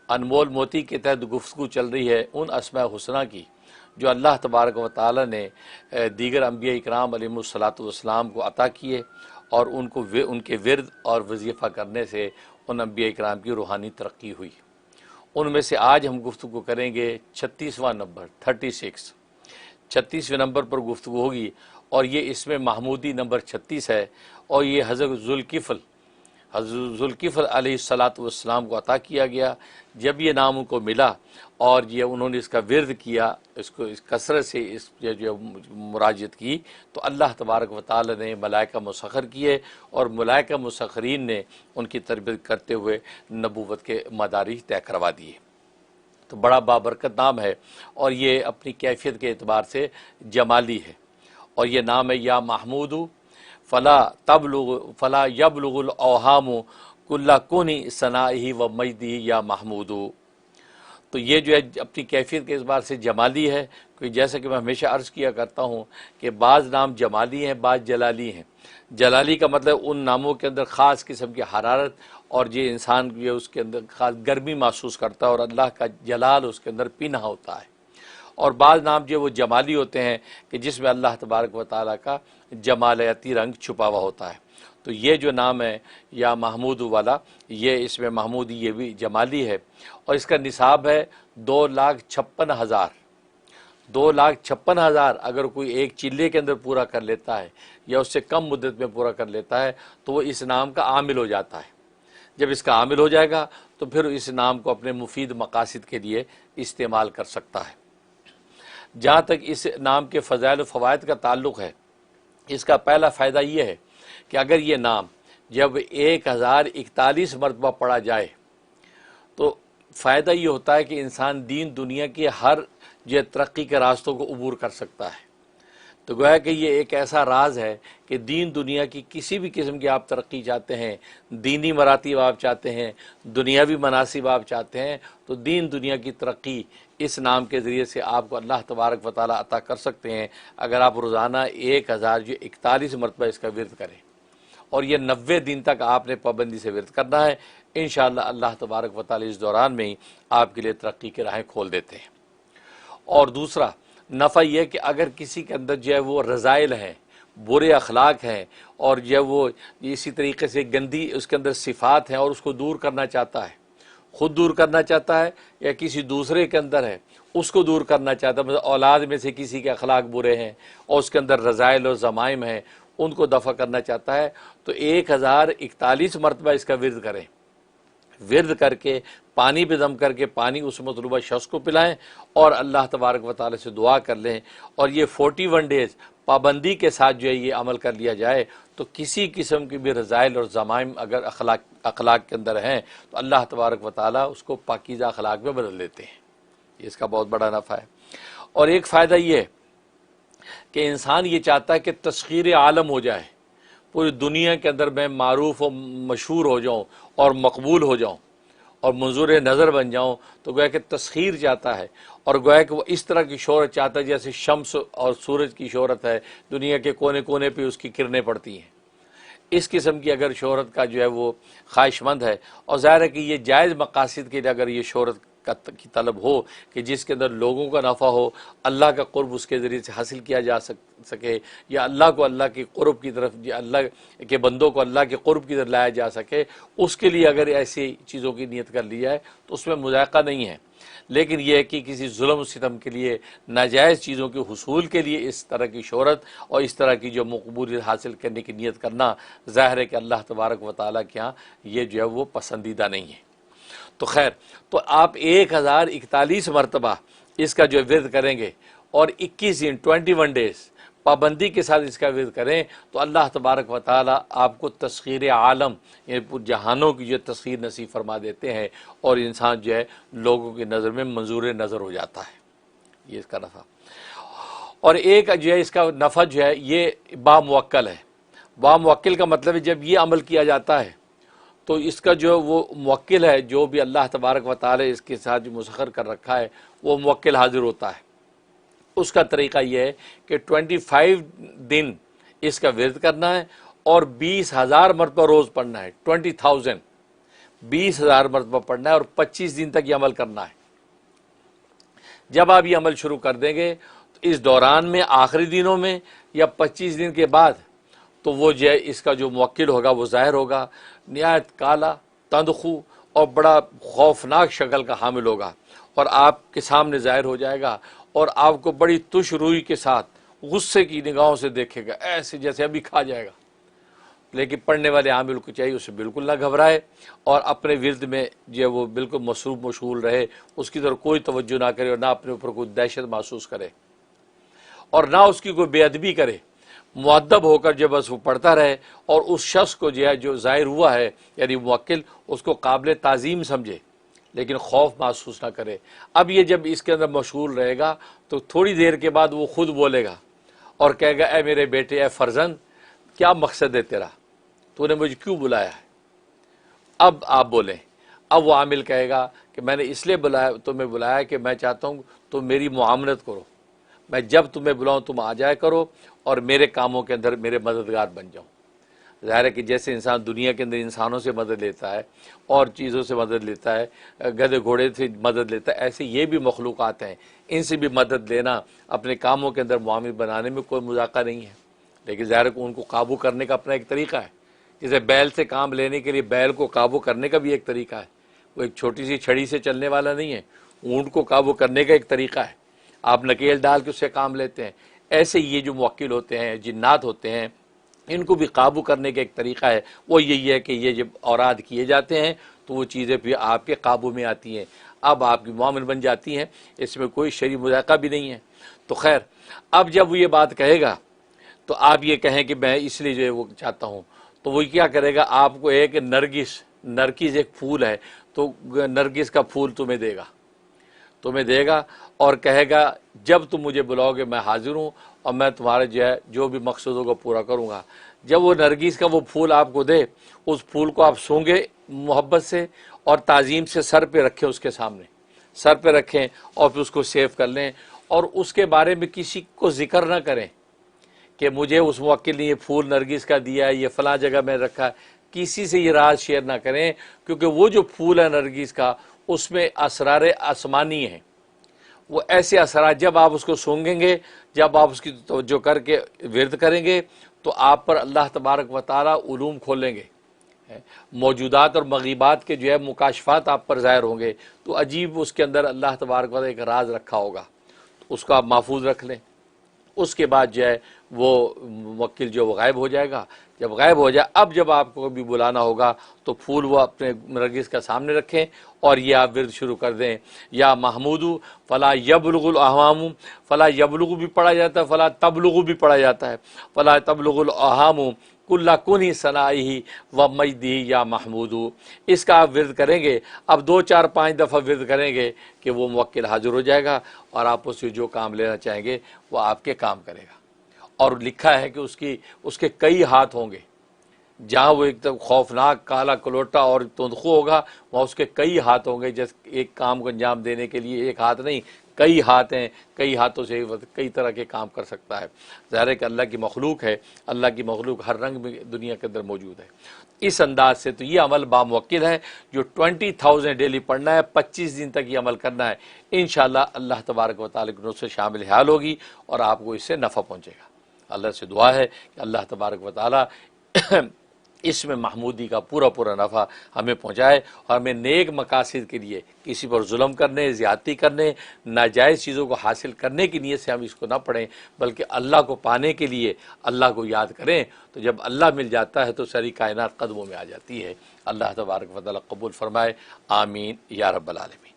अनमोल मोती के तहत गुफ्तगू चल रही है उन अस्मा हुस्ना की जो अल्लाह तबारक व तआला ने दीगर अम्बिया इकराम अलैहिमुस्सलातु वस्सलाम को अता किए और उनके विर्द और वजीफ़ा करने से उन अम्बिया इकराम की रूहानी तरक्की हुई। उनमें से आज हम गुफ्तगू करेंगे 36वां नंबर 36वें नंबर पर गुफ्तगू होगी और ये इसमें महमूदी नंबर 36 है और ये हज़रत ज़ुल्किफ़ल अलैहिस्सलातु वस्सलाम को अता किया गया। जब ये नाम उनको मिला और ये उन्होंने इसका विर्द किया, इसको इस कसरत से इस जो मुराजत की, तो अल्लाह तबारक व तआला ने मलाइका मुसख्खर किए और मलाइका मुसख्खरीन ने उनकी तरबियत करते हुए नबूवत के मदारिज तय करवा दिए। तो बड़ा बाबरकत नाम है और ये अपनी कैफियत के एतबार से जमाली है और ये नाम है या महमूदु फ़ला यबलुगुल अवहामु कुल्ला कुनी सनाही व मजदी या महमूदु। तो ये जो है अपनी कैफियत के एतबार से जमाली है, क्योंकि जैसा कि मैं हमेशा अर्ज़ किया करता हूँ कि बाज़ नाम जमाली हैं, बाज़ जलाली हैं। जलाली का मतलब उन नामों के अंदर ख़ास किस्म की हरारत और ये इंसान जो उसके अंदर ख़ास गर्मी महसूस करता है और अल्लाह का जलाल उसके अंदर पीना होता है। और बाज़ नाम जो वो जमाली होते हैं कि जिसमें अल्लाह तबारक व तआला का जमालयाती रंग छुपा हुआ होता है। तो ये जो नाम है या महमूद वाला, ये इसमें महमूदी ये भी जमाली है और इसका निसाब है 2,56,000। 2,56,000 अगर कोई एक चिल्ले के अंदर पूरा कर लेता है या उससे कम मुद्दत में पूरा कर लेता है तो वो इस नाम का आमिल हो जाता है। जब इसका आमिल हो जाएगा तो फिर इस नाम को अपने मुफीद मकासिद के लिए इस्तेमाल कर सकता है। जहाँ तक इस नाम के फ़ज़ाइल व फ़वाइद का ताल्लुक़ है, इसका पहला फ़ायदा ये है कि अगर ये नाम जब 1041 मरतबा पढ़ा जाए तो फ़ायदा ये होता है कि इंसान दीन दुनिया के हर जो तरक्की के रास्तों को अबूर कर सकता है। तो गोया कि ये एक ऐसा राज है कि दीन दुनिया की किसी भी किस्म की आप तरक्की चाहते हैं, दीनी मरातीब आप चाहते हैं, दुनियावी मनासिब आप चाहते हैं, तो दीन दुनिया की तरक्की इस नाम के ज़रिए से आपको अल्लाह तबारक व तआला अता कर सकते हैं अगर आप रोज़ाना 1041 मरतबा इसका विर्द करें और ये 90 दिन तक आपने पाबंदी से विर्द करना है। इंशाअल्लाह अल्लाह तबारक व तआला इस दौरान में ही आपके लिए तरक्की की राहें खोल देते हैं। और दूसरा नफ़ा यह कि अगर किसी के अंदर जो है वो रज़ाइल हैं, बुरे अखलाक हैं और जो है वो इसी तरीके से गंदी उसके अंदर सिफ़ात हैं और उसको दूर करना चाहता है, ख़ुद दूर करना चाहता है या किसी दूसरे के अंदर है उसको दूर करना चाहता है, मतलब औलाद में से किसी के अखलाक बुरे हैं और उसके अंदर रज़ाइल और ज़माइम हैं, उनको दफ़ा करना चाहता है, तो 1041 मरतबा इसका विर्द करें। विर्द करके पानी पे दम करके पानी उस मतलूबा शख्स को पिलाएं और अल्लाह तबारक व तआला से दुआ कर लें और ये 41 डेज़ पाबंदी के साथ जो है ये अमल कर लिया जाए तो किसी किस्म की भी रज़ाइल और ज़माइम अगर अखलाक के अंदर हैं तो अल्लाह तबारक व तआला उसको पाकीज़ा अखलाक में बदल देते हैं। इसका बहुत बड़ा नफ़ा है। और एक फ़ायदा ये है कि इंसान ये चाहता है कि तस्खीर आलम हो जाए, पूरी दुनिया के अंदर मैं मारूफ और मशहूर हो जाऊँ और मकबूल हो जाऊँ और मंजूर नज़र बन जाऊँ, तो गोया कि तस्खीर चाहता है और गोया कि वो इस तरह की शोहरत चाहता है जैसे शम्स और सूरज की शोहरत है, दुनिया के कोने कोने पे उसकी किरणें पड़ती हैं। इस किस्म की अगर शोहरत का जो है वो ख्वाहिशमंद है और ज़ाहिर है कि ये जायज़ मकासद के लिए अगर ये शोहरत की तलब हो कि जिसके अंदर लोगों का नफ़ा हो, अल्लाह का क़ुर्ब उसके ज़रिए से हासिल किया जा सके या अल्लाह को अल्लाह के क़ुर्ब की तरफ, अल्लाह के बंदों को अल्लाह के क़ुर्ब की तरफ लाया जा सके, उसके लिए अगर ऐसी चीज़ों की नीयत कर ली जाए तो उसमें मुज़ायक़ा नहीं है। लेकिन यह है कि किसी जुल्म सितम के लिए, नाजायज़ चीज़ों के हुसूल के लिए इस तरह की शोहरत और इस तरह की जो मकबूलियत हासिल करने की नीयत करना, ज़ाहिर है कि अल्लाह तबारक व तआला के यहाँ ये जो है वो पसंदीदा नहीं है। तो खैर, तो आप 1041 मरतबा इसका जो विर्द करेंगे और 21 दिन 21 डेज़ पाबंदी के साथ इसका विर्द करें तो अल्लाह तबारक व तआला आपको तस्खीर आलम यानी जहानों की जो तस्खीर नसीब फरमा देते हैं और इंसान जो है लोगों की नज़र में मंजूर नज़र हो जाता है। ये इसका नफ़ा। और एक जो है इसका नफ़ा जो है ये बामुवक्कल है। बामुवक्किल का मतलब है जब ये अमल किया जाता है तो इसका जो वो मुवक्किल है, जो भी अल्लाह तबारक व तआला इसके साथ जो मुसख्खर कर रखा है, वो मुवक्किल हाजिर होता है। उसका तरीक़ा यह है कि 25 दिन इसका विर्द करना है और 20,000 मरतबा रोज़ पढ़ना है। 20,000 20,000 मरतबा पढ़ना है और 25 दिन तक ये अमल करना है। जब आप ये अमल शुरू कर देंगे तो इस दौरान में, आखिरी दिनों में या 25 दिन के बाद, तो वो जो है इसका जो मुवक्किल होगा वो ज़ाहिर होगा, निहायत काला, तंदखू और बड़ा खौफनाक शक्ल का हामिल होगा और आपके सामने ज़ाहिर हो जाएगा और आपको बड़ी तुश रूई के साथ गुस्से की निगाहों से देखेगा, ऐसे जैसे अभी खा जाएगा। लेकिन पढ़ने वाले आमिल को चाहिए उसे बिल्कुल ना घबराए और अपने विर्द में जो है वो बिल्कुल मसरूफ़ मशगूल रहे, उसकी तरफ कोई तवज्जो ना करे और ना अपने ऊपर कोई दहशत महसूस करे और ना उसकी कोई बेअदबी करे। मुअद्दब होकर जब बस वो पढ़ता रहे और उस शख्स को जो है जो ज़ाहिर हुआ है यानी मुवक्किल, उसको काबिल ताज़ीम समझे, लेकिन खौफ महसूस ना करे। अब ये जब इसके अंदर मशगूल रहेगा तो थोड़ी देर के बाद वो खुद बोलेगा और कहेगा, ए मेरे बेटे, ए फर्जंद, क्या मकसद है तेरा, तूने मुझे क्यों बुलाया है? अब आप बोलें। अब वो आमिल कहेगा कि मैंने इसलिए बुलाया, तुम्हें बुलाया कि मैं चाहता हूँ तुम मेरी मुआमलत करो, मैं जब तुम्हें बुलाऊँ तुम आ जाया करो और मेरे कामों के अंदर मेरे मददगार बन जाओ। ज़ाहिर है कि जैसे इंसान दुनिया के अंदर इंसानों से मदद लेता है और चीज़ों से मदद लेता है, गधे घोड़े से मदद लेता है, ऐसे ये भी मखलूक़ात हैं, इनसे भी मदद लेना अपने कामों के अंदर मुआमिल बनाने में कोई मजाका नहीं है। लेकिन ज़ाहिर है कि उनको काबू करने का अपना एक तरीका है। जैसे बैल से काम लेने के लिए बैल को काबू करने का भी एक तरीका है, वो एक छोटी सी छड़ी से चलने वाला नहीं है। ऊँट को काबू करने का एक तरीका है, आप नकेल डाल के उससे काम लेते हैं। ऐसे ये जो मुवक्किल होते हैं, जिन्नात होते हैं, इनको भी काबू करने का एक तरीका है, वो यही है कि ये जब औराद किए जाते हैं तो वो चीज़ें फिर आपके काबू में आती हैं, अब आपकी मुआमिल बन जाती हैं, इसमें कोई शरई मज़ाक़ा भी नहीं है। तो खैर, अब जब वो ये बात कहेगा तो आप ये कहें कि मैं इसलिए जो है वो चाहता हूँ, तो वो क्या करेगा, आपको एक नरगिस एक फूल है, तो नरगिस का फूल तुम्हें देगा और कहेगा, जब तुम मुझे बुलाओगे मैं हाजिर हूँ और मैं तुम्हारे जो है जो भी मकसदों को पूरा करूँगा। जब वो नरगिस का वो फूल आपको दे, उस फूल को आप सूंघे मोहब्बत से और ताज़ीम से सर पे रखें, उसके सामने सर पे रखें और फिर उसको सेव कर लें और उसके बारे में किसी को ज़िक्र ना करें कि मुझे उस मुवक्किल ने ये फूल नरगिस का दिया है, ये फ़लाँ जगह में रखा है। किसी से ये राज शेयर ना करें, क्योंकि वो जो फूल है नरगिस का, उसमें असरार आसमानी है। वो ऐसे असरार, जब आप उसको सूंघेंगे, जब आप उसकी तवज्जो करके विर्द करेंगे, तो आप पर अल्लाह तबारक व तआला उलूम खोलेंगे, मौजूदात और मग़ीबात के जो है मुकाशफात आप पर ज़ाहिर होंगे। तो अजीब उसके अंदर अल्लाह तबारक व तआला एक राज रखा होगा, तो उसको आप महफूज रख लें। उसके बाद जो है वो मुवक्किल जो वो गायब हो जाएगा। जब गायब हो जाए, अब जब आपको कभी बुलाना होगा तो फूल वो अपने नरगिस का सामने रखें और ये आप विर्द शुरू कर दें, या महमूदू फ़ला यबलुगुल अहवामु, फ़ला यबलुगु भी पढ़ा जाता है, फ़ला तबलुगु भी पढ़ा जाता है। फ़ला तबलुगुल अहामु कुल्ला कुनी सनाई व मजदी या महमूदू, इसका आप विर्द करेंगे। अब 2 4 5 दफ़ा विर्द करेंगे कि वो मुवक्किल हाजिर हो जाएगा और आप उससे जो काम लेना चाहेंगे वो आपके काम करेगा। और लिखा है कि उसके कई हाथ होंगे, जहाँ वो एकदम खौफनाक काला कलोटा और तुंदखू होगा, वहाँ उसके कई हाथ होंगे। जैसे एक काम को अंजाम देने के लिए एक हाथ नहीं, कई हाथ हैं, कई हाथों से कई तरह के काम कर सकता है। ज़ाहिर है कि अल्लाह की मखलूक है, अल्लाह की मखलूक हर रंग में दुनिया के अंदर मौजूद है। इस अंदाज से तो ये अमल बामुवक्किल है जो 20,000 डेली पढ़ना है, 25 दिन तक ये अमल करना है। इंशाअल्लाह अल्लाह तबारक व तआला की नुसरत शामिल हाल होगी और आपको इससे नफ़ा पहुँचेगा। अल्लाह से दुआ है कि अल्लाह तबारक व तआला इसमें महमूदी का पूरा नफ़ा हमें पहुँचाए और हमें नेक मकासद के लिए, किसी पर जुल्म करने, ज़्यादती करने, नाजायज़ चीज़ों को हासिल करने की नीयत से हम इसको ना पढ़ें, बल्कि अल्लाह को पाने के लिए अल्लाह को याद करें। तो जब अल्लाह मिल जाता है तो सारी कायनात कदमों में आ जाती है। अल्लाह तबारक व तआला कबूल फरमाए, आमीन या रब्बल आलमीन।